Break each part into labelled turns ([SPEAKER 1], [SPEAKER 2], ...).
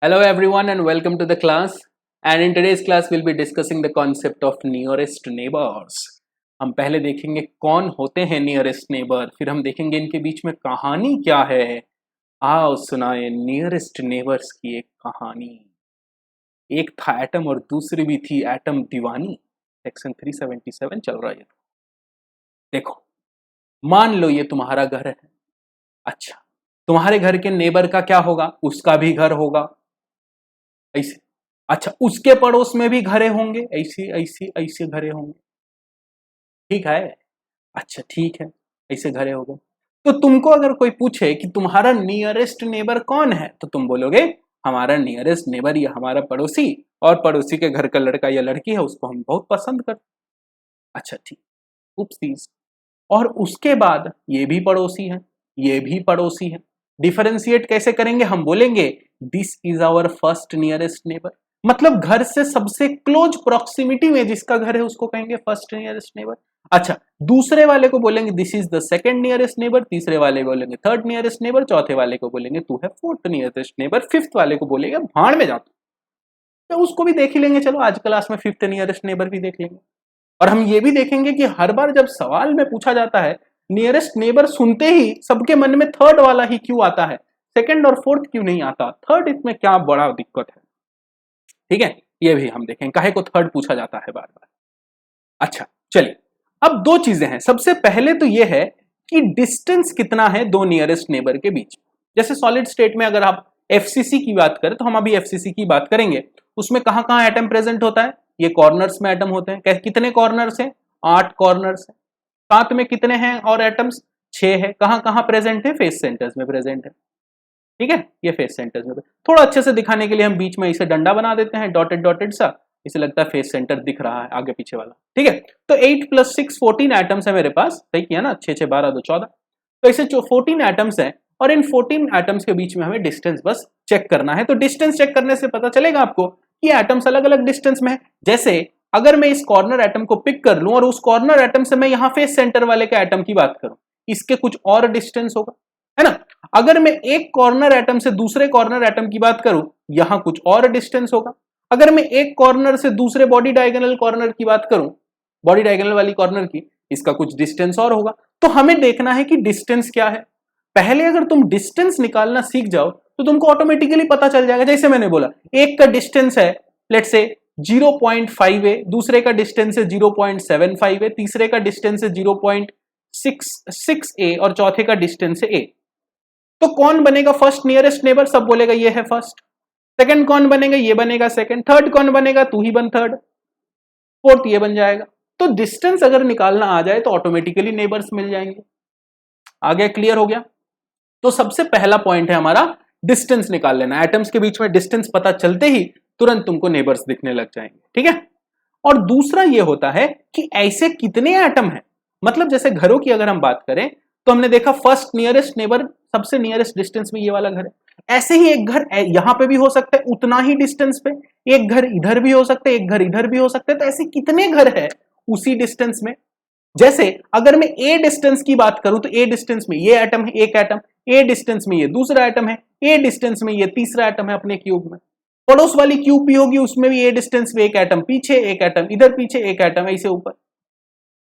[SPEAKER 1] Hello everyone and welcome to the class. And in today's class we'll be discussing the concept of nearest neighbors. हम पहले देखेंगे कौन होते हैं nearest neighbour, फिर हम देखेंगे इनके बीच में कहानी क्या है। आओ सुनाए नियरेस्ट नेबर्स की एक कहानी। एक था एटम और दूसरी भी थी एटम दीवानी। सेक्शन 377 चल रहा है। देखो, मान लो ये तुम्हारा घर है। अच्छा, तुम्हारे घर के नेबर का क्या होगा? उसका भी घर होगा ऐसे। अच्छा, उसके पड़ोस में भी घरे होंगे, ऐसे ऐसे ऐसे घरे होंगे। ठीक है, अच्छा ठीक है, ऐसे घरे हो गए। तो तुमको अगर कोई पूछे कि तुम्हारा नियरेस्ट नेबर कौन है, तो तुम बोलोगे हमारा नियरेस्ट नेबर या हमारा पड़ोसी, और पड़ोसी के घर का लड़का या लड़की है, उसको हम बहुत पसंद करते। अच्छा ठीक, उपसीज। और उसके बाद ये भी पड़ोसी है, ये भी पड़ोसी है। डिफरेंशिएट कैसे करेंगे? हम बोलेंगे this is our first nearest neighbour. मतलब घर से सबसे क्लोज प्रॉक्सिमिटी में जिसका घर है उसको कहेंगे फर्स्ट नियरेस्ट नेबर। अच्छा, दूसरे वाले को बोलेंगे this is the second nearest neighbour, तीसरे वाले को बोलेंगे थर्ड नियरेस्ट नेबर, चौथे वाले को बोलेंगे तू है फोर्थ नियरेस्ट नेबर, फिफ्थ वाले को बोलेंगे भाड़ में जा तो उसको भी देख ही लेंगे। चलो आज क्लास में फिफ्थ नियरेस्ट नेबर भी देख लेंगे। और हम ये भी देखेंगे कि हर बार जब सवाल में पूछा जाता है नियरेस्ट नेबर, सुनते ही सबके मन में थर्ड वाला ही क्यों आता है, सेकंड और फोर्थ क्यों नहीं आता? थर्ड इसमें क्या बड़ा दिक्कत है? ठीक है, ये भी हम देखेंगे काहे को थर्ड पूछा जाता है बार बार। अच्छा चलिए, अब दो चीजें हैं। सबसे पहले तो ये है कि डिस्टेंस कितना है दो नियरेस्ट नेबर के बीच। जैसे सॉलिड स्टेट में अगर आप एफसीसी की बात करें, तो हम अभी एफसीसी की बात करेंगे। उसमें कहां कहां एटम प्रेजेंट होता है? ये कॉर्नर्स में एटम होते हैं। कितने कॉर्नर्स हैं? 8 कॉर्नर्स हैं। साथ में कितने हैं और एटम्स? 6 है। कहां कहां प्रेजेंट है? फेस सेंटर्स में प्रेजेंट है। ठीक है, ये फेस सेंटर्स में। थोड़ा अच्छे से दिखाने के लिए हम बीच में इसे डंडा बना देते हैं, डॉटेड डॉटेड सा। इसे लगता है फेस सेंटर दिख रहा है आगे पीछे वाला। ठीक है, तो 8 + 6 14 एटम्स है मेरे पास। सही किया ना? 6 6 12 2 14। तो इसे 14 एटम्स हैं, और इन 14 एटम्स के बीच में हमें डिस्टेंस बस चेक करना है। तो डिस्टेंस चेक करने से पता चलेगा आपको कि एटम्स अलग अलग डिस्टेंस में है। जैसे अगर मैं इस कॉर्नर एटम को पिक कर लूं और उस कॉर्नर एटम से मैं यहां फेस सेंटर वाले के एटम की बात करूं, इसके कुछ और डिस्टेंस होगा, है ना? अगर मैं एक कॉर्नर एटम से दूसरे कॉर्नर एटम की बात करूं, यहां कुछ और डिस्टेंस होगा। अगर मैं एक कॉर्नर से दूसरे बॉडी डायगोनल कॉर्नर की बात करूं, बॉडी डायगोनल वाली कॉर्नर की, इसका कुछ डिस्टेंस और होगा। तो हमें देखना है कि डिस्टेंस क्या है। पहले अगर तुम डिस्टेंस निकालना सीख जाओ तो तुमको ऑटोमेटिकली पता चल जाएगा। जैसे मैंने बोला, एक का डिस्टेंस है लेट्स से 0.5 है, दूसरे का डिस्टेंस है 0.75 है, तीसरे का डिस्टेंस है 0.66 ए, और चौथे का डिस्टेंस है ए। तो कौन बनेगा फर्स्ट नियरेस्ट नेबर? सब बोलेगा ये है फर्स्ट। सेकंड कौन बनेगा? ये बनेगा सेकंड। थर्ड कौन बनेगा? तू ही बन थर्ड। फोर्थ ये बन जाएगा। तो डिस्टेंस अगर निकालना आ जाए तो ऑटोमेटिकली नेबर्स मिल जाएंगे। आ गया? क्लियर हो गया? तो सबसे पहला पॉइंट है हमारा डिस्टेंस निकाल लेना। एटम्स के बीच में डिस्टेंस पता चलते ही तुरंत तुमको नेबर्स दिखने लग जाएंगे। ठीक है, और दूसरा ये होता है कि ऐसे कितने एटम हैं। मतलब जैसे घरों की अगर हम बात करें तो हमने देखा फर्स्ट नियरेस्ट नेबर, सबसे नियरेस्ट डिस्टेंस में ये वाला घर है। ऐसे ही एक घर यहां पे भी हो सकता है उतना ही डिस्टेंस पे, एक घर इधर भी हो सकता है, एक घर इधर भी हो सकता है। तो ऐसे कितने घर है उसी डिस्टेंस में? जैसे अगर मैं ए डिस्टेंस की बात करूं तो ए डिस्टेंस में ये एटम है, एक एटम। ए डिस्टेंस में ये दूसरा एटम है। ए डिस्टेंस में ये तीसरा एटम है अपने क्यूब में। पड़ोस वाली क्यूब भी होगी, उसमें भी ए डिस्टेंस पे एक एटम पीछे, एक एटम इधर पीछे, एक एटम ऐसे ऊपर।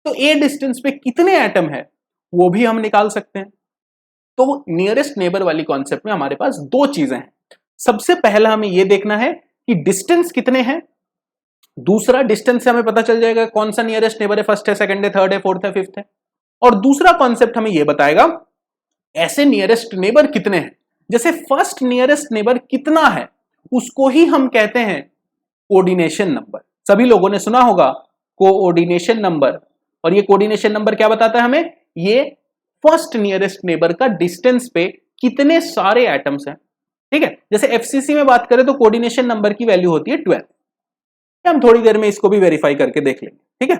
[SPEAKER 1] तो ए डिस्टेंस पे कितने एटम है वो भी हम निकाल सकते हैं। तो नियरेस्ट नेबर वाली कॉन्सेप्ट में हमारे पास दो चीजें हैं। सबसे पहला हमें यह देखना है कि डिस्टेंस कितने हैं। दूसरा, डिस्टेंस से हमें पता चल जाएगा कौन सा नियरेस्ट नेबर है, फर्स्ट है, सेकंड है, थर्ड है, फोर्थ है, फिफ्थ है। और दूसरा कॉन्सेप्ट हमें यह बताएगा ऐसे नियरेस्ट नेबर कितने हैं। जैसे फर्स्ट नियरेस्ट नेबर कितना है उसको ही हम कहते हैं कोऑर्डिनेशन नंबर। सभी लोगों ने सुना होगा कोऑर्डिनेशन नंबर। और ये कोऑर्डिनेशन नंबर क्या बताता है हमें? ये फर्स्ट नियरेस्ट नेबर का डिस्टेंस पे कितने सारे एटम्स हैं। ठीक है, जैसे एफसीसी में बात करें तो कोऑर्डिनेशन नंबर की वैल्यू होती है 12। हम थोड़ी देर में इसको भी वेरीफाई करके देख लेंगे। ठीक है,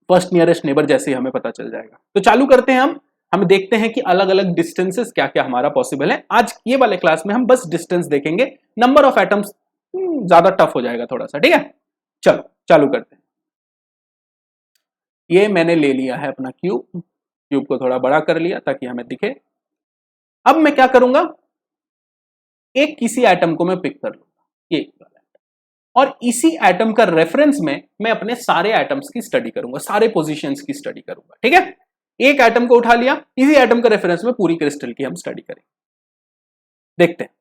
[SPEAKER 1] फर्स्ट नियरेस्ट नेबर जैसे ही हमें पता चल जाएगा। तो चालू करते हैं हम देखते हैं कि अलग अलग डिस्टेंसेस क्या क्या हमारा पॉसिबल है। आज ये वाले क्लास में हम बस डिस्टेंस देखेंगे, नंबर ऑफ एटम्स ज्यादा टफ हो जाएगा थोड़ा सा। ठीक है, चलो चालू करते हैं। ये मैंने ले लिया है अपना क्यूब, क्यूब को थोड़ा बड़ा कर लिया ताकि हमें दिखे। अब मैं क्या करूंगा, एक किसी एटम को मैं पिक कर लूंगा, ये वाला एटम, और इसी एटम का रेफरेंस में मैं अपने सारे एटम्स की स्टडी करूंगा, सारे पोजीशंस की स्टडी करूंगा, ठीक है। एक एटम को उठा लिया, इसी एटम का रेफरेंस में पूरी क्रिस्टल की हम स्टडी करेंगे। देखते हैं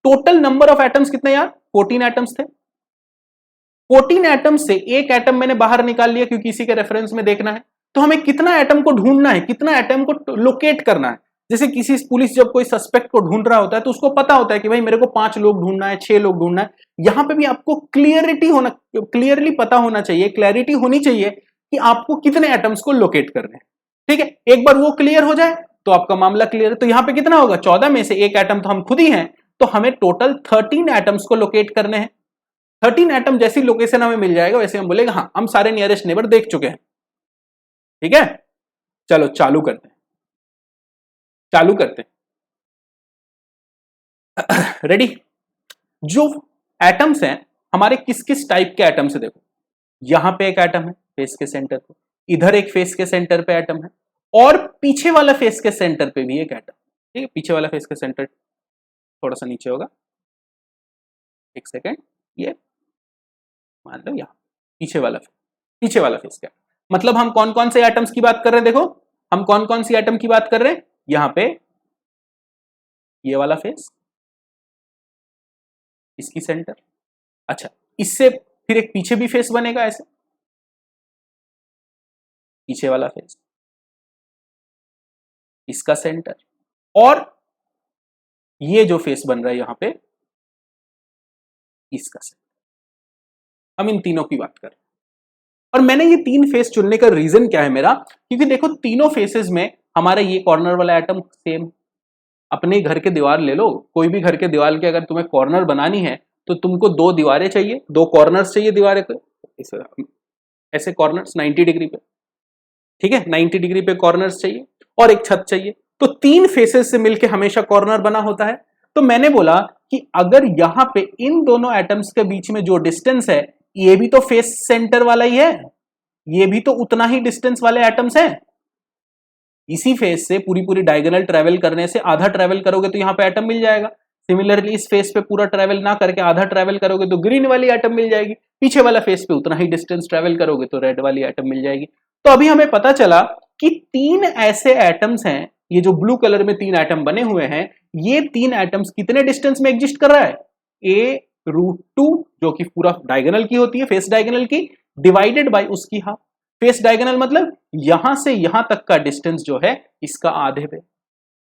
[SPEAKER 1] टोटल नंबर ऑफ एटम्स कितने यार, 14 एटम्स थे। 14 एटम से एक एटम मैंने बाहर निकाल लिया क्योंकि इसी के रेफरेंस में देखना है। तो हमें कितना एटम को ढूंढना है, कितना एटम को लोकेट करना है। जैसे किसी पुलिस जब कोई सस्पेक्ट को ढूंढ रहा होता है तो उसको पता होता है कि भाई मेरे को 5 लोग ढूंढना है, 6 लोग ढूंढना है। यहां पे भी आपको क्लियरली पता होना चाहिए, क्लैरिटी होनी चाहिए कि आपको कितने एटम्स को लोकेट करने हैं, ठीक है। एक बार वो क्लियर हो जाए तो आपका मामला क्लियर है। तो यहां पे कितना होगा, 14 में से एक एटम तो हम खुद ही हैं, तो हमें टोटल 13 एटम्स को लोकेट करने हैं। 13 एटम जैसी लोकेशन हमें मिल जाएगा वैसे हम बोलेंगे हाँ हम सारे नियरेस्ट नेबर देख चुके हैं, ठीक है। चलो चालू करते हैं, चालू करते हैं। रेडी। जो एटम्स हैं हमारे किस किस टाइप के एटम्स है, देखो यहां पे एक एटम है फेस के सेंटर पे, इधर एक फेस के सेंटर पे एटम है, और पीछे वाला फेस के सेंटर पे भी एक एटम, ठीक है। पीछे वाला फेस के सेंटर थोड़ा सा नीचे होगा, एक सेकेंड, ये मान लो यहां पीछे वाला फेस का, मतलब हम कौन कौन से एटम्स की बात कर रहे हैं, देखो हम कौन कौन सी एटम की बात कर रहे हैं। यहां पे ये वाला फेस, इसकी सेंटर, अच्छा इससे फिर एक पीछे भी फेस बनेगा ऐसे, पीछे वाला फेस, इसका सेंटर, और ये जो फेस बन रहा है यहां पे इसका सेंटर। हम इन तीनों की बात कर रहे हैं। और मैंने ये 3 फेस चुनने का रीजन क्या है मेरा, क्योंकि देखो तीनों फेसेस में हमारा ये कॉर्नर वाला एटम सेम। अपने घर के दीवार ले लो, कोई भी घर के दीवार के अगर तुम्हें कॉर्नर बनानी है तो तुमको 2 दीवारें चाहिए, 2 कॉर्नर्स चाहिए दीवार के, ऐसे कॉर्नर्स 90 डिग्री पे, ठीक है 90 डिग्री पे कॉर्नर्स चाहिए, और एक छत चाहिए। तो 3 फेसेस से मिलके हमेशा कॉर्नर बना होता है। तो मैंने बोला कि अगर यहां पे इन दोनों एटम्स के बीच में जो डिस्टेंस है, ये भी तो फेस सेंटर वाला ही है, ये भी तो उतना ही डिस्टेंस वाले एटम्स हैं। इसी फेस से पूरी पूरी डायगोनल ट्रेवल करने से आधा ट्रेवल करोगे तो यहां पे एटम मिल जाएगा। सिमिलरली इस फेस पे पूरा ट्रेवल ना करके आधा ट्रेवल करोगे तो ग्रीन वाली एटम मिल जाएगी। पीछे वाला फेस पे उतना ही डिस्टेंस ट्रेवल करोगे तो रेड वाली एटम मिल जाएगी। तो अभी हमें पता चला कि 3 ऐसे एटम्स हैं, ये जो ब्लू कलर में 3 एटम बने हुए हैं, ये 3 एटम्स कितने डिस्टेंस में एग्जिस्ट कर रहा है, a√2 जो कि पूरा डायगोनल की होती है, फेस डायगोनल की, डिवाइडेड बाय उसकी हाफ। फेस डायगोनल मतलब यहां से यहां तक का डिस्टेंस जो है इसका आधे पे।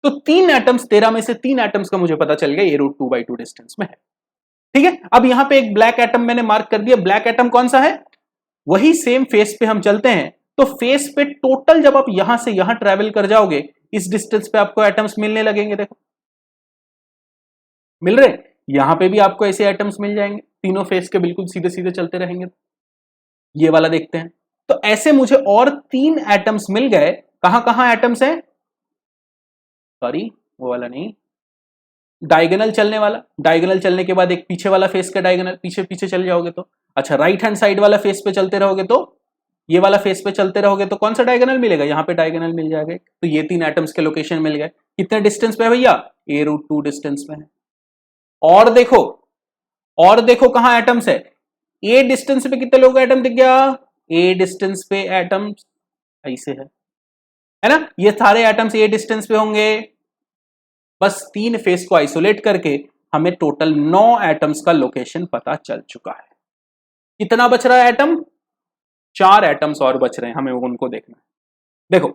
[SPEAKER 1] तो 3 एटम्स, 13 में से 3 एटम्स का मुझे पता चल गया a√2/2 डिस्टेंस में है, ठीक है। अब यहां पे एक ब्लैक एटम मैंने मार्क कर दिया। ब्लैक एटम कौन सा है, वही सेम फेस पे हम चलते हैं। तो फेस पे टोटल जब आप यहां से यहां ट्रेवल कर जाओगे, इस डिस्टेंस पे आपको एटम्स मिलने लगेंगे। देखो मिल रहे, यहां पे भी आपको ऐसे एटम्स मिल जाएंगे, तीनों फेस के बिल्कुल सीधे सीधे चलते रहेंगे। ये वाला देखते हैं। तो ऐसे मुझे और 3 एटम्स मिल गए। कहां कहां एटम्स हैं, सॉरी वो वाला नहीं, डायगोनल चलने वाला, डायगोनल चलने के बाद एक पीछे वाला फेस का डायगोनल, पीछे पीछे चल जाओगे तो, अच्छा राइट हैंड साइड वाला फेस पे चलते रहोगे तो, ये वाला फेस पे चलते रहोगे तो कौन सा डायगोनल मिलेगा, यहां पे डायगोनल मिल जाएगा। तो ये 3 एटम्स के लोकेशन मिल गए। कितने डिस्टेंस पे है भैया, a√2 डिस्टेंस में है। और देखो, और देखो कहां एटम्स है, ए डिस्टेंस पे कितने लोग एटम दिख गया, ए डिस्टेंस पे एटम ऐसे है ना, ये सारे एटम्स ए डिस्टेंस पे होंगे। बस 3 फेस को आइसोलेट करके हमें टोटल 9 एटम्स का लोकेशन पता चल चुका है। कितना बच रहा है एटम, 4 एटम्स और बच रहे हैं, हमें उनको देखना है। देखो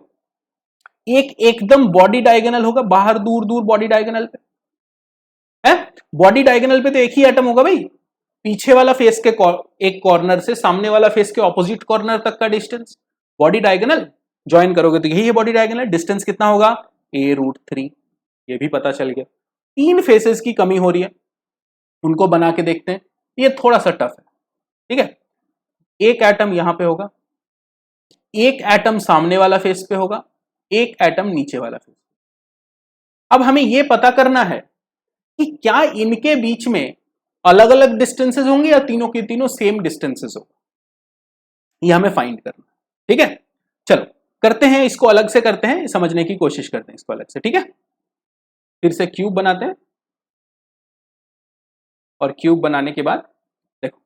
[SPEAKER 1] एक एकदम बॉडी डायगोनल होगा, बाहर दूर दूर बॉडी डायगोनल पे है, बॉडी डायगोनल पे तो एक ही एटम होगा भाई। पीछे वाला फेस के एक कॉर्नर से सामने वाला फेस के ऑपोजिट कॉर्नर तक का डिस्टेंस, बॉडी डायगोनल ज्वाइन करोगे तो यही है बॉडी डायगोनल। डिस्टेंस कितना होगा, a√3, ये भी पता चल गया। 3 फेसेस की कमी हो रही है, उनको बना के देखते हैं। ये थोड़ा सा टफ है, ठीक है। एक एटम यहां पे होगा, एक एटम सामने वाला फेस पे होगा, एक एटम नीचे वाला फेस। अब हमें यह पता करना है कि क्या इनके बीच में अलग अलग डिस्टेंसेस होंगे या तीनों के तीनों सेम डिस्टेंसेस होंगे, ये हमें फाइंड करना, ठीक है। चलो करते हैं, इसको अलग से करते हैं, समझने की कोशिश करते हैं इसको अलग से, ठीक है। फिर से क्यूब बनाते हैं, और क्यूब बनाने के बाद देखो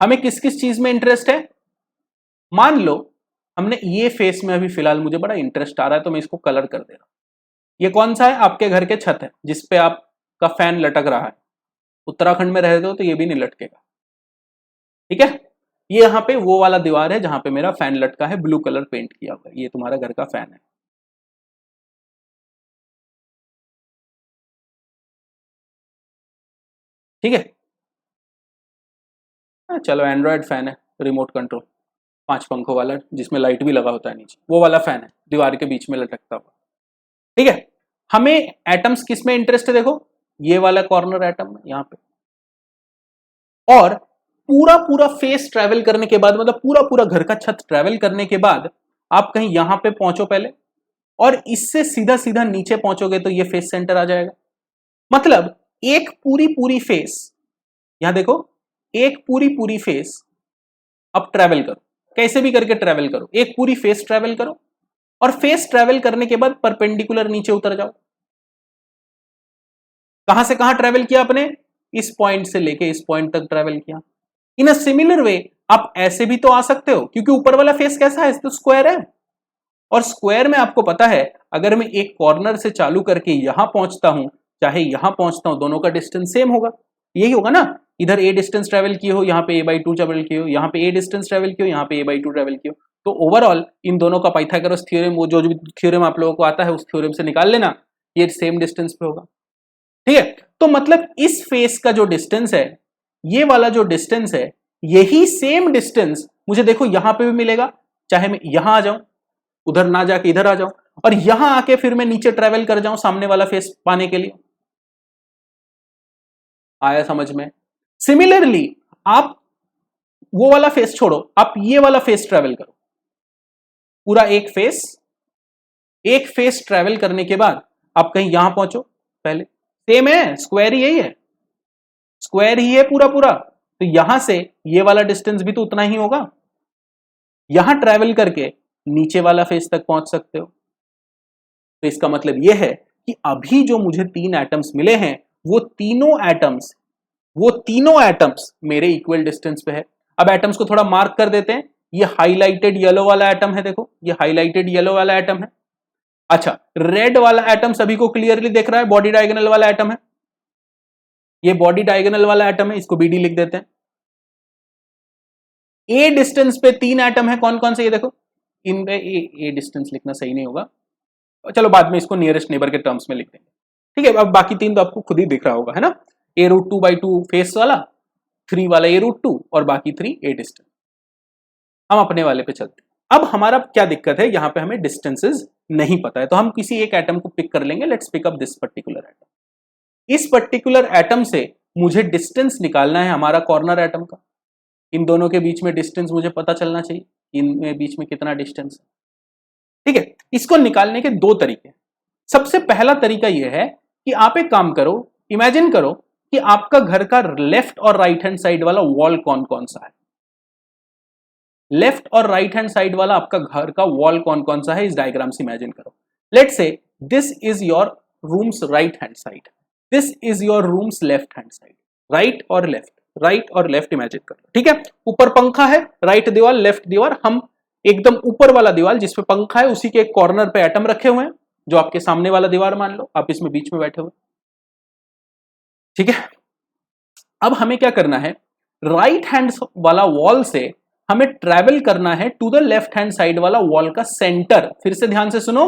[SPEAKER 1] हमें किस किस चीज में इंटरेस्ट है। मान लो हमने ये फेस में अभी फिलहाल मुझे बड़ा इंटरेस्ट आ रहा है तो मैं इसको कलर कर दे रहा हूं। ये कौन सा है? आपके घर के छत है जिसपे आपका फैन लटक रहा है। उत्तराखंड में रहते हो तो ये भी नहीं लटकेगा, ठीक है। ये यहाँ पे वो वाला दीवार है जहां पे मेरा फैन लटका है, ब्लू कलर पेंट किया हुआ है, ये तुम्हारा घर का फैन है, ठीक है। चलो एंड्रॉयड फैन है, रिमोट कंट्रोल, 5 पंखों वाला जिसमें लाइट भी लगा होता है नीचे, वो वाला फैन है दीवार के बीच में लटकता हुआ, ठीक है। हमें एटम्स किस में इंटरेस्ट है? देखो ये वाला कॉर्नर एटम है यहाँ पे, और पूरा पूरा फेस ट्रेवल करने के बाद, मतलब पूरा पूरा घर का छत ट्रेवल करने के बाद आप कहीं यहां पे पहुंचो पहले, और इससे सीधा सीधा नीचे पहुंचोगे तो ये फेस सेंटर आ जाएगा। मतलब एक पूरी पूरी फेस, यहां देखो, एक पूरी पूरी फेस अब ट्रेवल करो, कैसे भी करके ट्रेवल करो, एक पूरी फेस ट्रेवल करो, और फेस ट्रेवल करने के बाद परपेंडिकुलर नीचे उतर जाओ। कहां से कहां ट्रेवल किया आपने? इस पॉइंट से लेके इस पॉइंट तक ट्रेवल किया। इन अ सिमिलर वे आप ऐसे भी तो आ सकते हो, क्योंकि ऊपर वाला फेस कैसा है? तो स्क्वायर है, और स्क्वायर में आपको पता है अगर मैं एक कॉर्नर से चालू करके यहां पहुंचता हूं चाहे यहां पहुंचता हूं, दोनों का डिस्टेंस सेम होगा, यही होगा ना। इधर ए डिस्टेंस ट्रेवल किए हो, यहाँ पे a/2 ट्रेवल किए हो, यहाँ पे ए डिस्टेंस ट्रेवल किए हो, यहाँ पे a/2 ट्रेवल किए हो, तो ओवरऑल इन दोनों का पाइथागोरस थ्योरम, वो जो भी थ्योरम आप लोगों को आता है उस थ्योरम से निकाल लेना, ये सेम डिस्टेंस पे होगा, ठीक है। तो मतलब इस फेस का जो डिस्टेंस है, ये वाला जो डिस्टेंस है, यही सेम डिस्टेंस मुझे देखो यहां पे भी मिलेगा, चाहे मैं यहां आ जाऊं, उधर ना जाके इधर आ जाऊं, और यहां आके फिर मैं नीचे ट्रेवल कर जाऊं सामने वाला फेस पाने के लिए। आया समझ में? सिमिलरली आप वो वाला फेस छोड़ो, आप ये वाला फेस ट्रेवल करो, पूरा एक फेस ट्रेवल करने के बाद आप कहीं यहां पहुंचो पहले, सेम है, स्क्वायर ही यही है, स्क्वायर ही है पूरा पूरा, तो यहां से ये वाला डिस्टेंस भी तो उतना ही होगा, यहां ट्रेवल करके नीचे वाला फेस तक पहुंच सकते हो। तो इसका मतलब यह है कि अभी जो मुझे 3 एटम्स मिले हैं वो तीनों एटम्स मेरे इक्वल डिस्टेंस पे है। अब एटम्स को थोड़ा मार्क कर देते हैं, ये हाईलाइटेड येलो वाला एटम है, देखो ये हाईलाइटेड येलो वाला एटम है। अच्छा, रेड वाला एटम सभी को क्लियरली देख रहा है, बॉडी डायगोनल वाला एटम है, ये बॉडी डायगोनल वाला एटम है, इसको बीडी लिख देते हैं। ए डिस्टेंस पे 3 एटम है, कौन कौन से? ये देखो, इनमें ए डिस्टेंस लिखना सही नहीं होगा, चलो बाद में इसको नियरेस्ट नेबर के टर्म्स में लिख देंगे, ठीक है। अब बाकी 3 तो आपको खुद ही दिख रहा होगा, है ना, a√2/2 फेस वाला, 3 वाला a√2 और बाकी 3 ए डिस्टेंस। हम अपने वाले पे चलते हैं। अब हमारा क्या दिक्कत है, यहां पे हमें डिस्टेंसेस नहीं पता है, तो हम किसी एक एटम को पिक कर लेंगे। Let's pick up this particular atom. इस पर्टिकुलर एटम से मुझे डिस्टेंस निकालना है हमारा कॉर्नर एटम का। इन दोनों के बीच में डिस्टेंस मुझे पता चलना चाहिए, इनमें बीच में कितना डिस्टेंस है, ठीक है। इसको निकालने के 2 तरीके। सबसे पहला तरीका यह है कि आप एक काम करो, इमेजिन करो कि आपका घर का लेफ्ट और राइट हैंड साइड वाला वॉल कौन कौन सा है। लेफ्ट और राइट हैंड साइड वाला आपका घर का वॉल कौन कौन सा है, इस डायग्राम से इमेजिन करो। Let's say this is your rooms right hand side, this is your rooms left hand side, right और लेफ्ट इमेजिन करो, ठीक है। ऊपर पंखा है, राइट दीवार लेफ्ट दीवार, हम एकदम ऊपर वाला दीवार जिसपे पंखा है उसी के एक कॉर्नर पे एटम रखे हुए हैं, जो आपके सामने वाला दीवार मान लो, आप इसमें बीच में बैठे हुए, ठीक है। अब हमें क्या करना है, राइट हैंड वाला वॉल से हमें ट्रेवल करना है to the left hand side वाला वॉल का सेंटर। फिर से ध्यान से सुनो,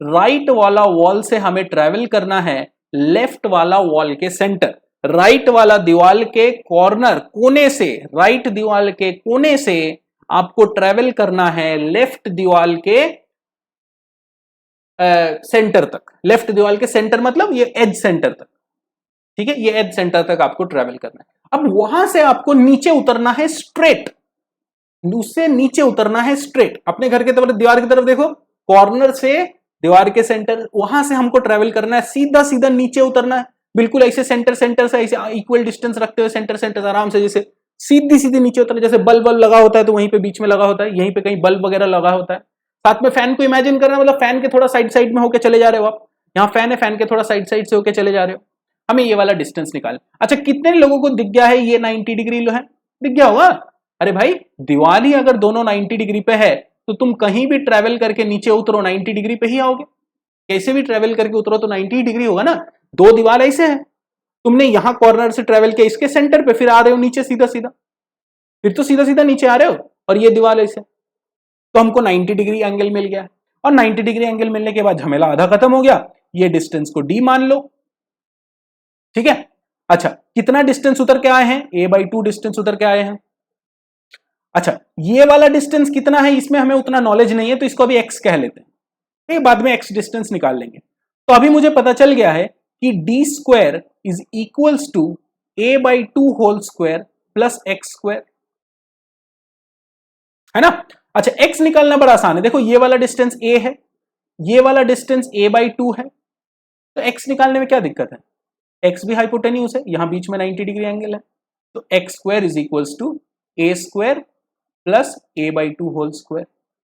[SPEAKER 1] राइट वाला वॉल से हमें ट्रेवल करना है लेफ्ट वाला वॉल के सेंटर। राइट वाला दीवाल के कॉर्नर कोने से, राइट दीवाल के कोने से आपको ट्रेवल करना है लेफ्ट दीवाल के सेंटर तक। लेफ्ट दीवाल के सेंटर मतलब ये एज सेंटर तक, ठीक है, ये एज सेंटर तक आपको ट्रेवल करना है। अब वहां से आपको नीचे उतरना है स्ट्रेट, उससे नीचे उतरना है स्ट्रेट, अपने घर के तरफ दीवार की तरफ देखो, कॉर्नर से दीवार के सेंटर, वहां से हमको ट्रेवल करना है, सीधा सीधा नीचे उतरना है, बिल्कुल ऐसे सेंटर से ऐसे इक्वल डिस्टेंस रखते हुए सेंटर आराम से, जैसे सीधी सीधी नीचे उतर, जैसे बल्ब लगा होता है तो वहीं पे बीच में लगा होता है, यहीं पे कहीं बल्ब वगैरह लगा होता है। साथ में फैन को इमेजिन करना, मतलब फैन के थोड़ा साइड में होके चले जा रहे हो आप, यहाँ फैन है, फैन के थोड़ा साइड से होके चले जा रहे हो, हमें ये वाला डिस्टेंस निकाल। अच्छा कितने लोगों को दिख गया है ये 90 डिग्री है, दिख गया होगा। अरे भाई दीवार ही अगर दोनों 90 डिग्री पे है तो तुम कहीं भी ट्रेवल करके नीचे उतरो 90 डिग्री पे ही आओगे, कैसे भी ट्रेवल करके उतरो तो 90 डिग्री होगा ना। दो दीवार ऐसे है, तुमने यहां कॉर्नर से ट्रेवल किया इसके सेंटर पे, फिर आ रहे हो नीचे सीधा सीधा, फिर तो सीधा सीधा नीचे आ रहे हो, और ये दीवार ऐसे, तो हमको 90 डिग्री एंगल मिल गया। और 90 डिग्री एंगल मिलने के बाद झमेला आधा खत्म हो गया, ये डिस्टेंस को डी मान लो, ठीक है। अच्छा कितना डिस्टेंस उतर के आए हैं, a/2 डिस्टेंस उतर के आए हैं। अच्छा ये वाला डिस्टेंस कितना है इसमें हमें उतना नॉलेज नहीं है, तो इसको अभी x कह लेते हैं, ठीक है, बाद में x डिस्टेंस निकाल लेंगे। तो अभी मुझे पता चल गया है कि d² is equals to a/2 whole square plus x square, है ना। अच्छा x निकालना बड़ा आसान है, देखो ये वाला डिस्टेंस a है, ये वाला डिस्टेंस a/2 है, तो x निकालने में क्या दिक्कत है, x भी हाइपोटेन्यूज है, यहां बीच में 90 डिग्री एंगल है, तो x² is equals to a² plus a/2 whole square,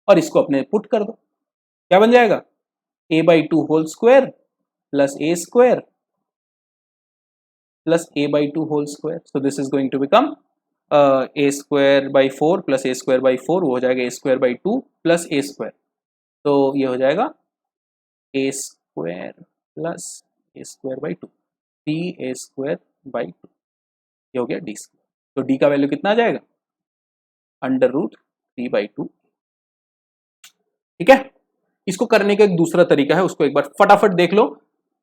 [SPEAKER 1] और इसको अपने पुट कर दो, क्या बन जाएगा a/2 whole square plus a² plus a/2 whole square, so this is going to become a²/4 plus a²/4, वो हो जाएगा a²/2 प्लस a², तो ये हो जाएगा a² प्लस a²/2, 3a²/2, ये हो गया d²। तो d का वैल्यू कितना आ जाएगा, √3/2, ठीक है। इसको करने का एक दूसरा तरीका है, उसको एक बार फटाफट देख लो।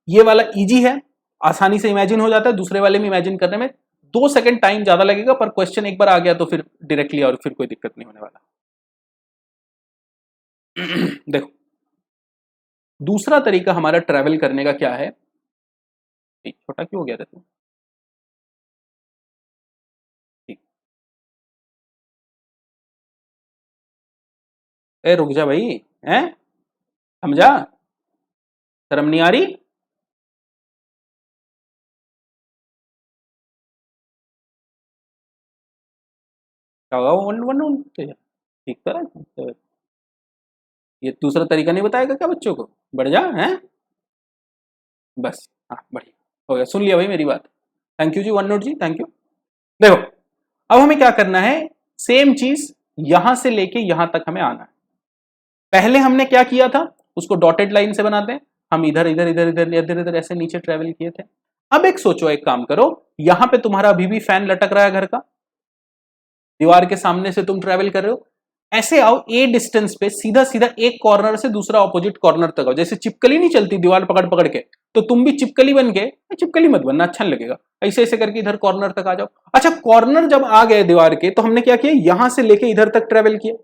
[SPEAKER 1] ये वाला इजी है, आसानी से इमेजिन हो जाता है, दूसरे वाले में इमेजिन करने में 2 सेकंड टाइम ज्यादा लगेगा, पर क्वेश्चन एक बार आ गया तो फिर डायरेक्टली और फिर कोई दिक्कत नहीं होने वाला। देखो दूसरा तरीका हमारा ट्रैवल करने का क्या है, छोटा क्यों हो गया था तू, ए रुक जा भाई, हैं समझा, शर्म नहीं आ रही। क्या होगा वन वन वन, ठीक तो ये दूसरा तरीका नहीं बताएगा क्या बच्चों को, बढ़ जा हैं, बस हाँ बढ़िया हो गया, सुन लिया भाई मेरी बात, थैंक यू जी वन नोट जी, थैंक यू। देखो अब हमें क्या करना है, सेम चीज यहां से लेके यहां तक हमें आना है। पहले हमने क्या किया था, उसको डॉटेड लाइन से बनाते हैं, हम इधर इधर इधर इधर इधर इधर ऐसे नीचे ट्रेवल किए थे। अब एक सोचो, एक काम करो, यहां पे तुम्हारा अभी भी फैन लटक रहा है घर का, दीवार के सामने से तुम ट्रेवल कर रहे हो, ऐसे आओ ए डिस्टेंस पे, सीधा सीधा एक कॉर्नर से दूसरा ऑपोजिट कॉर्नर तक आओ, जैसे चिपकली नहीं चलती दीवार पकड़ पकड़ के, तो तुम भी चिपकली बन के, चिपकली मत बनना अच्छा नहीं लगेगा, ऐसे ऐसे करके इधर कॉर्नर तक आ जाओ। अच्छा कॉर्नर जब आ गए दीवार के, तो हमने क्या किया, यहां से लेके इधर तक ट्रेवल किया।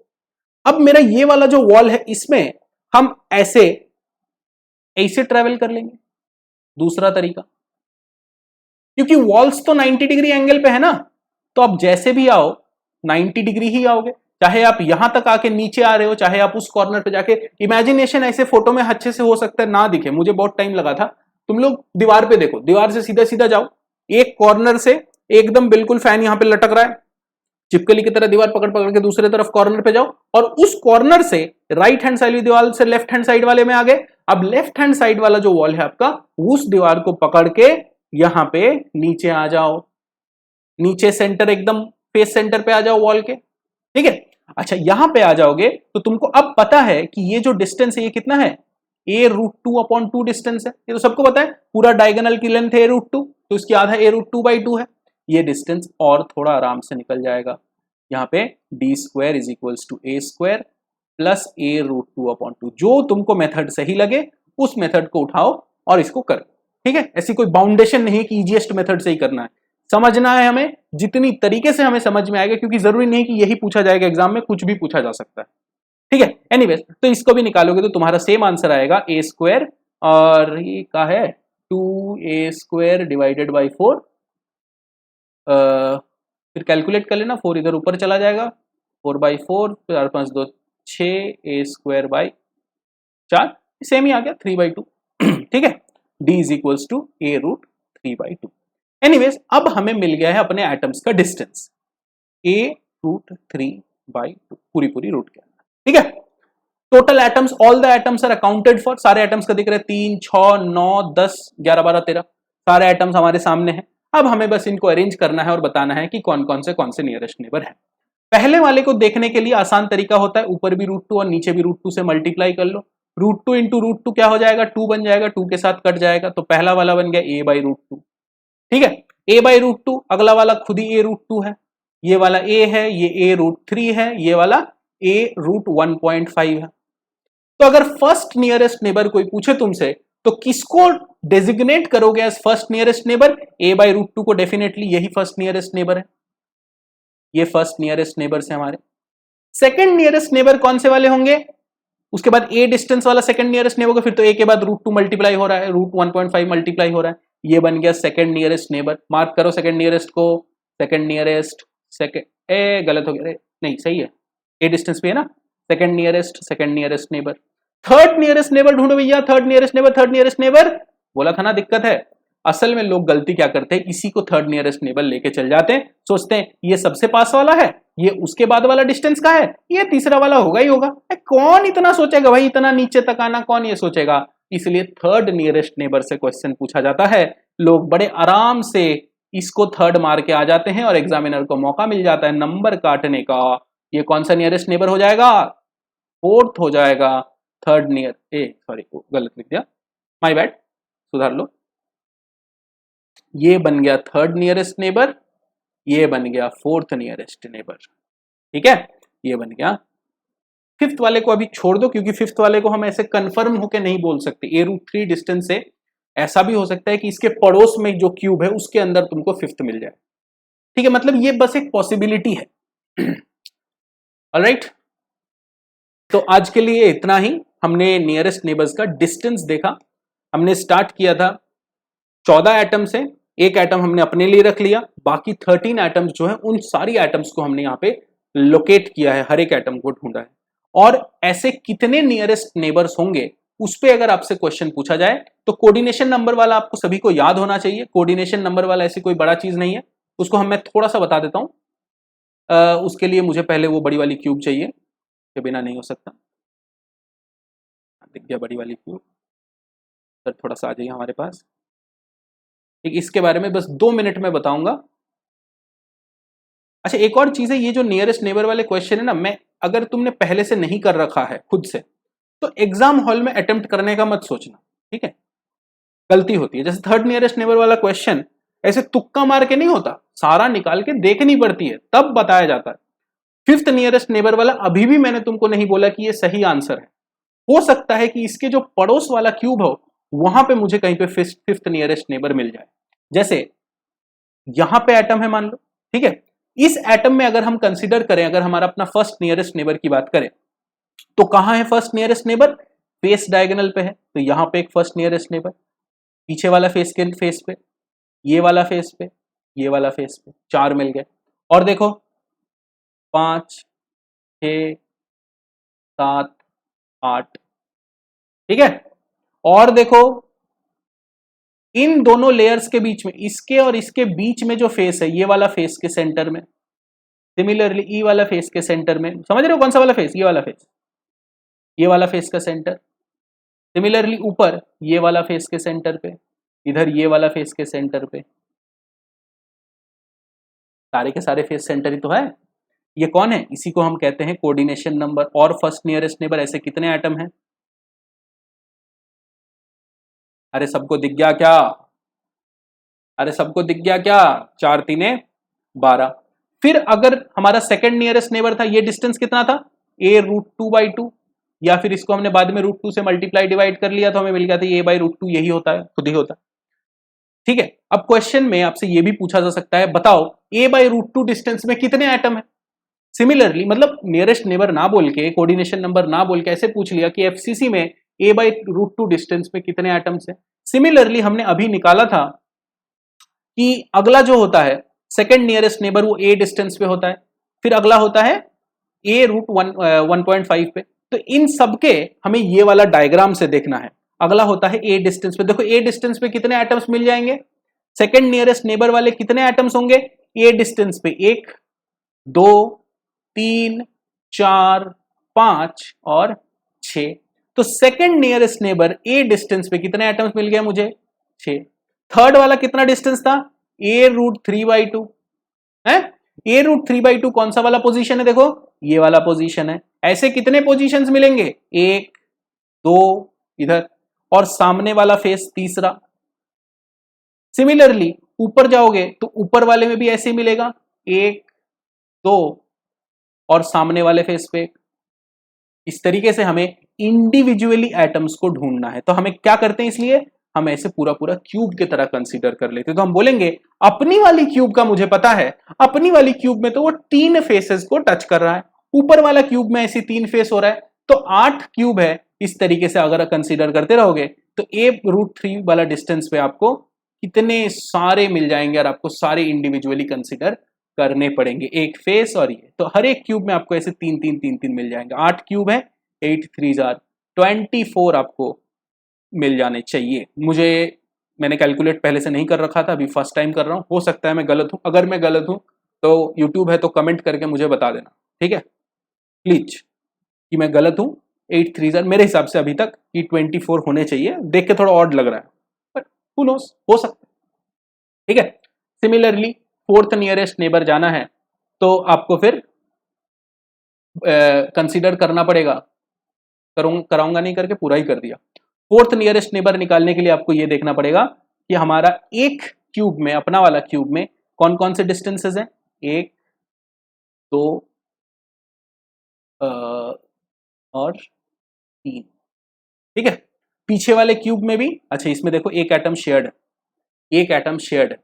[SPEAKER 1] अब मेरा ये वाला जो वॉल है इसमें हम ऐसे ऐसे ट्रेवल कर लेंगे, दूसरा तरीका, क्योंकि वॉल्स तो 90 डिग्री एंगल पे है ना, तो आप जैसे भी आओ 90 डिग्री ही आओगे, चाहे आप यहां तक आके नीचे आ रहे हो, चाहे आप उस कॉर्नर पे जाके, इमेजिनेशन ऐसे फोटो में अच्छे से हो सकता है ना दिखे, मुझे बहुत टाइम लगा था। तुम लोग दीवार पे देखो, दीवार से सीधा सीधा जाओ, एक कॉर्नर से एकदम बिल्कुल फैन यहां पे लटक रहा है, चिपकली की तरह दीवार पकड़ पकड़ के दूसरे तरफ कॉर्नर पे जाओ, और उस कॉर्नर से राइट हैंड साइड दीवार से लेफ्ट हैंड साइड वाले में आ गए। अब लेफ्ट हैंड साइड वाला जो वॉल है आपका, उस दीवार को पकड़ के यहां पे नीचे आ जाओ, नीचे सेंटर एकदम फेस सेंटर पे आ जाओ वॉल के, ठीक है। अच्छा यहां पे आ जाओगे तो तुमको अब पता है कि ये जो डिस्टेंस है ये कितना है, a√2/2 डिस्टेंस है, ये तो सबको पता है, पूरा डायगोनल की लेंथ है a√2, तो इसकी आधा a√2/2 है। ये डिस्टेंस और थोड़ा आराम से निकल जाएगा, यहाँ पे d² is equals to a² plus a√2/2, जो तुमको मेथड सही लगे उस मेथड को उठाओ और इसको करो, ठीक है। ऐसी कोई बाउंडेशन नहीं कि इजीएस्ट मेथड से ही करना है, समझना है हमें, जितनी तरीके से हमें समझ में आएगा, क्योंकि जरूरी नहीं कि यही पूछा जाएगा एग्जाम में, कुछ भी पूछा जा सकता है, ठीक है। एनीवेज तो इसको भी निकालोगे तो तुम्हारा सेम आंसर आएगा a², और ये क्या है 2a² डिवाइडेड बाई 4, फिर कैलकुलेट कर लेना, 4 इधर ऊपर चला जाएगा, 4/4, 4 5 2 6, a²/4, सेम ही आ गया 3/2, ठीक है। d is equals to a√3/2। Anyways अब हमें मिल गया है अपने एटम्स का डिस्टेंस a√3/2, पूरी पूरी रूट के अंदर, ठीक है। Total atoms, all the atoms are accounted for, सारे एटम्स का दिख रहा है 3 6 9 10 11 12 13, सारे एटम्स हमारे सामने हैं। अब हमें बस इनको अरेंज करना है और बताना है कि कौन कौन से नियरेस्ट नेबर है। पहले वाले को देखने के लिए आसान तरीका होता है, ऊपर भी √2 और नीचे भी √2 से मल्टीप्लाई कर लो। √2 इंटू √2 क्या हो जाएगा, 2 बन जाएगा, 2 के साथ कट जाएगा, तो पहला वाला बन गया a/√2। ठीक है, a/√2। अगला वाला खुद ही a√2 है, ये वाला a है, ये a√3 है, ये वाला a√1.5 है। तो अगर फर्स्ट नियरेस्ट नेबर कोई पूछे तुमसे तो किसको डेजिग्नेट करोगे as first nearest neighbour? a/√2 को डेफिनेटली, यही फर्स्ट नियरेस्ट नेबर है, ये फर्स्ट नियरेस्ट नेबर है हमारे। सेकंड नियरेस्ट नेबर कौन से वाले होंगे? उसके बाद a डिस्टेंस वाला सेकंड नियरेस्ट नेबर होगा, फिर तो a के बाद √2 मल्टीप्लाई हो रहा है, √1.5 मल्टीप्लाई हो रहा है, ये बन गया सेकंड नियरेस्ट नेबर। मार्क करो सेकंड नियरेस्ट को, सेकंड नियरेस्ट, गलत हो गया, नहीं सही है, a डिस्टेंस पे है ना, second nearest neighbour. Third nearest neighbour ढूंढो भैया, थर्ड नियरेस्ट नेबर, बोला था ना दिक्कत है। असल में लोग गलती क्या करते हैं, इसी को थर्ड नियरेस्ट नेबर लेके चल जाते हैं, सोचते हैं ये सबसे पास वाला है, ये उसके बाद वाला डिस्टेंस का है, ये तीसरा वाला होगा ही होगा। कौन इतना सोचेगा भाई, इतना नीचे तक आना कौन ये सोचेगा? इसलिए थर्ड नियरेस्ट नेबर से क्वेश्चन पूछा जाता है, लोग बड़े आराम से इसको थर्ड मार के आ जाते हैं और एग्जामिनर को मौका मिल जाता है नंबर काटने का। ये कौन सा नियरेस्ट नेबर हो जाएगा? फोर्थ हो जाएगा, थर्ड नियर, सॉरी गलत लिख दिया, माय बैड, सुधार लो। ये बन गया थर्ड नियरेस्ट नेबर, ये बन गया फोर्थ नियरेस्ट नेबर। ठीक है, ये बन गया। फिफ्थ वाले को अभी छोड़ दो, क्योंकि फिफ्थ वाले को हम ऐसे कंफर्म होके नहीं बोल सकते, a√3 डिस्टेंस से ऐसा भी हो सकता है कि इसके पड़ोस में जो क्यूब है उसके अंदर तुमको फिफ्थ मिल जाए। ठीक है, मतलब ये बस एक पॉसिबिलिटी है। ऑलराइट, तो आज के लिए इतना ही। हमने नियरेस्ट नेबर्स का डिस्टेंस देखा। हमने स्टार्ट किया था 14 एटम से, एक एटम हमने अपने लिए रख लिया, बाकी 13 एटम्स जो है उन सारी एटम्स को हमने यहाँ पे लोकेट किया है, हर एक एटम को ढूंढा है। और ऐसे कितने नियरेस्ट नेबर्स होंगे उस पे अगर आपसे क्वेश्चन पूछा जाए तो कोऑर्डिनेशन नंबर वाला आपको सभी को याद होना चाहिए। कोऑर्डिनेशन नंबर वाला ऐसी कोई बड़ा चीज नहीं है, उसको मैं थोड़ा सा बता देता हूं। उसके लिए मुझे पहले वो बड़ी वाली क्यूब चाहिए, के बिना नहीं हो सकता। दिख गया बड़ी वाली क्यूब, सर थोड़ा सा आ जाइए हमारे पास। ठीक, इसके बारे में बस 2 मिनट में बताऊंगा। अच्छा, एक और चीज है, ये जो नियरेस्ट नेबर वाले क्वेश्चन है ना, मैं अगर तुमने पहले से नहीं कर रखा है खुद से, तो एग्जाम हॉल में अटेम्प्ट करने का मत सोचना, ठीक है, गलती होती है। जैसे थर्ड नियरेस्ट नेबर वाला क्वेश्चन ऐसे तुक्का मार के नहीं होता, सारा निकाल के देखनी पड़ती है तब बताया जाता है। फिफ्थ नियरेस्ट नेबर वाला अभी भी मैंने तुमको नहीं बोला कि ये सही आंसर है, हो सकता है कि इसके जो पड़ोस वाला क्यूब हो वहां पे मुझे कहीं पे फिफ्थ नियरेस्ट नेबर मिल जाए। जैसे यहां पे एटम है मान लो, ठीक है, इस एटम में अगर हम कंसीडर करें, अगर हमारा अपना फर्स्ट नियरेस्ट नेबर की बात करें तो कहां है first nearest neighbour? Face diagonal पे है, तो यहां पे एक फर्स्ट नियरेस्ट नेबर, पीछे वाला फेस के फेस पे, ये वाला फेस पे, ये वाला फेस पे, 4 मिल गए। और देखो 5, 6, 7, 8, ठीक है। और देखो इन दोनों लेयर्स के बीच में, इसके और इसके बीच में जो फेस है, ये वाला फेस के सेंटर में, सिमिलरली ई वाला फेस के सेंटर में, समझ रहे हो कौन सा वाला फेस? ये वाला फेस, ये वाला फेस का सेंटर। सिमिलरली ऊपर ये वाला फेस के सेंटर पे, इधर ये वाला फेस के सेंटर पे, सारे के सारे फेस सेंटर ही तो है। ये कौन है? इसी को हम कहते हैं कोऑर्डिनेशन नंबर। और फर्स्ट नियरेस्ट नेबर, ऐसे कितने एटम हैं? अरे सबको दिख गया क्या? अरे सबको दिख गया क्या? 4 3 12। फिर अगर हमारा सेकंड नियरेस्ट नेबर था, ये डिस्टेंस कितना था? a√2/2, या फिर इसको हमने बाद में √2 से मल्टीप्लाई डिवाइड कर लिया तो हमें मिल गया था a/√2, यही होता है, खुद ही होता है। ठीक है, अब क्वेश्चन में आपसे ये भी पूछा जा सकता है, बताओ a/√2 डिस्टेंस में कितने एटम है? सिमिलरली, मतलब नियरेस्ट नेबर ना बोल के, कोऑर्डिनेशन नंबर ना बोल के ऐसे पूछ लिया कि एफसीसी में a/√2 डिस्टेंस में कितने एटम्स है। सिमिलरली हमने अभी निकाला था कि अगला जो होता है सेकंड नियरेस्ट नेबर, वो a डिस्टेंस पे होता है, फिर अगला होता है a√1.5 पे। तो इन सबके हमें ये वाला डायग्राम से देखना है। अगला होता है a डिस्टेंस पे, देखो a डिस्टेंस पे कितने एटम्स मिल जाएंगे? सेकंड नियरेस्ट नेबर वाले कितने एटम्स होंगे a डिस्टेंस पे? 1 2 3 4 5 और 6। तो second nearest neighbour a distance पे कितने एटम्स मिल गए मुझे? 6। थर्ड वाला कितना डिस्टेंस था, a√3/2 है। a√3/2 कौन सा वाला पोजीशन है, देखो ये वाला पोजीशन है। ऐसे कितने पोजीशंस मिलेंगे, 1 2 इधर, और सामने वाला फेस तीसरा। सिमिलरली ऊपर जाओगे तो ऊपर वाले में भी ऐसे ही मिलेगा, 1 2 और सामने वाले फेस पे। इस तरीके से हमें इंडिविजुअली एटम्स को ढूंढना है। तो हमें क्या करते हैं, इसलिए हम ऐसे पूरा पूरा क्यूब की तरह कंसीडर कर लेते हैं। तो हम बोलेंगे अपनी वाली क्यूब का मुझे पता है, अपनी वाली क्यूब में तो वो 3 फेसेस को टच कर रहा है, ऊपर वाला क्यूब में ऐसे 3 फेस हो रहा है, तो 8 क्यूब है। इस तरीके से अगर कंसीडर करते रहोगे तो a√3 वाला डिस्टेंस पे आपको कितने सारे मिल जाएंगे और आपको सारे इंडिविजुअली कंसीडर करने पड़ेंगे, एक फेस और ये। तो हर एक क्यूब में आपको ऐसे 3 3 3 3 मिल जाएंगे। 8 क्यूब है, 8 3 24 आपको मिल जाने चाहिए। मैंने कैलकुलेट पहले से नहीं कर रखा था, अभी फर्स्ट टाइम कर रहा हूँ, हो सकता है मैं गलत हूँ। अगर मैं गलत हूँ तो यूट्यूब है तो कमेंट करके मुझे बता देना, ठीक है प्लीज, कि मैं गलत हूँ। 8 3 मेरे हिसाब से अभी तक कि 24 होने चाहिए, देख के थोड़ा ऑड लग रहा है, बट हू नोस, हो सकता है, ठीक है। सिमिलरली फोर्थ नियरेस्ट नेबर जाना है तो आपको फिर कंसीडर करना पड़ेगा, कराऊंगा नहीं करके पूरा ही कर दिया। फोर्थ नियरेस्ट नेबर निकालने के लिए आपको यह देखना पड़ेगा कि हमारा एक क्यूब में, अपना वाला क्यूब में कौन कौन से डिस्टेंसेस हैं, 1 2 और 3, ठीक है। पीछे वाले क्यूब में भी, अच्छा इसमें देखो एक एटम शेयर्ड है, एक एटम शेयर्ड है,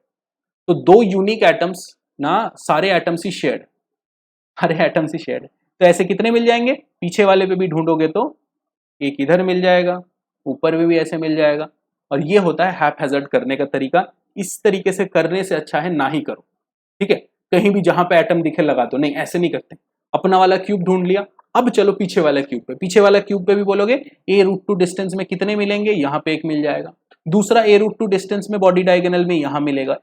[SPEAKER 1] तो 2 यूनिक एटम्स ना, सारे एटम्स ही शेयर्ड, सारे एटम्स ही शेयर्ड है। तो ऐसे कितने मिल जाएंगे, पीछे वाले पे भी ढूंढोगे तो एक इधर मिल जाएगा, ऊपर में भी ऐसे मिल जाएगा। और ये होता है हैप हैजर्ड करने का तरीका। इस तरीके से करने से अच्छा है ना ही करो, ठीक है। कहीं भी जहां पे एटम दिखे लगा दो, नहीं ऐसे नहीं करते। अपना वाला क्यूब ढूंढ लिया, अब चलो पीछे वाला क्यूब पे। पीछे वाला क्यूब पे भी बोलोगे a√2 डिस्टेंस में कितने मिलेंगे, यहाँ पे एक मिल जाएगा। दूसरा a√2 डिस्टेंस में बॉडी डायगोनल में यहाँ मिलेगा।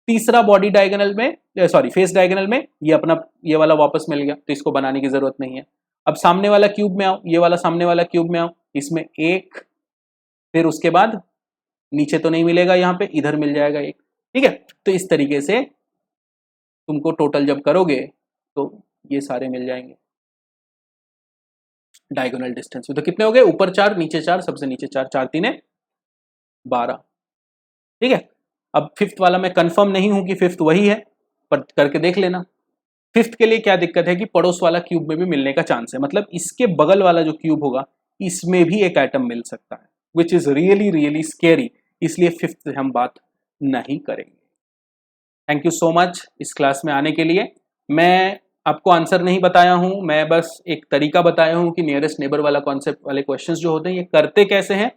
[SPEAKER 1] तीसरा बॉडी डायगोनल में, सॉरी फेस डायगोनल में, ये अपना ये वाला वापस मिल गया, तो इसको बनाने की जरूरत नहीं है। अब सामने वाला क्यूब में आओ, ये वाला सामने वाला क्यूब में आओ, इसमें एक, फिर उसके बाद नीचे तो नहीं मिलेगा, यहाँ पे इधर मिल जाएगा एक, ठीक है। तो इस तरीके से तुमको टोटल जब करोगे तो ये सारे मिल जाएंगे डायगोनल डिस्टेंस में। तो कितने हो गए, ऊपर 4 नीचे 4, सबसे नीचे 4, 4 3 12, ठीक है। अब फिफ्थ वाला मैं कंफर्म नहीं हूं कि फिफ्थ वही है, पर करके देख लेना। फिफ्थ के लिए क्या दिक्कत है कि पड़ोस वाला क्यूब में भी मिलने का चांस है, मतलब इसके बगल वाला जो क्यूब होगा इसमें भी एक एटम मिल सकता है, which is really really scary, इसलिए फिफ्थ से हम बात नहीं करेंगे। थैंक यू सो मच इस क्लास में आने के लिए। मैं आपको आंसर नहीं बताया हूं, मैं बस एक तरीका बताया हूं कि नियरेस्ट नेबर वाला कॉन्सेप्ट वाले क्वेश्चंस जो होते हैं ये करते कैसे हैं।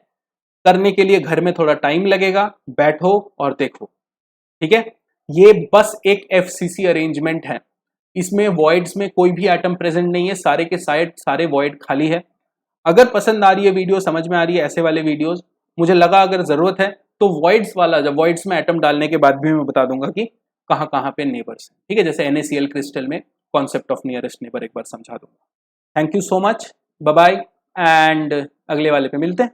[SPEAKER 1] करने के लिए घर में थोड़ा टाइम लगेगा, बैठो और देखो, ठीक है। ये बस एक एफसीसी अरेंजमेंट है, इसमें वॉइड्स में कोई भी एटम प्रेजेंट नहीं है, सारे के सारे वॉइड खाली है। अगर पसंद आ रही है वीडियो, समझ में आ रही है ऐसे वाले वीडियोस, मुझे लगा अगर जरूरत है तो वॉइड्स वाला, जब वॉइड्स में एटम डालने के बाद भी मैं बता दूंगा कि कहाँ कहाँ पे नेबर्स हैं, ठीक है। जैसे NaCl क्रिस्टल में कॉन्सेप्ट ऑफ नियरेस्ट नेबर एक बार समझा दूंगा। Thank you so much, bye bye, and अगले वाले पे मिलते हैं।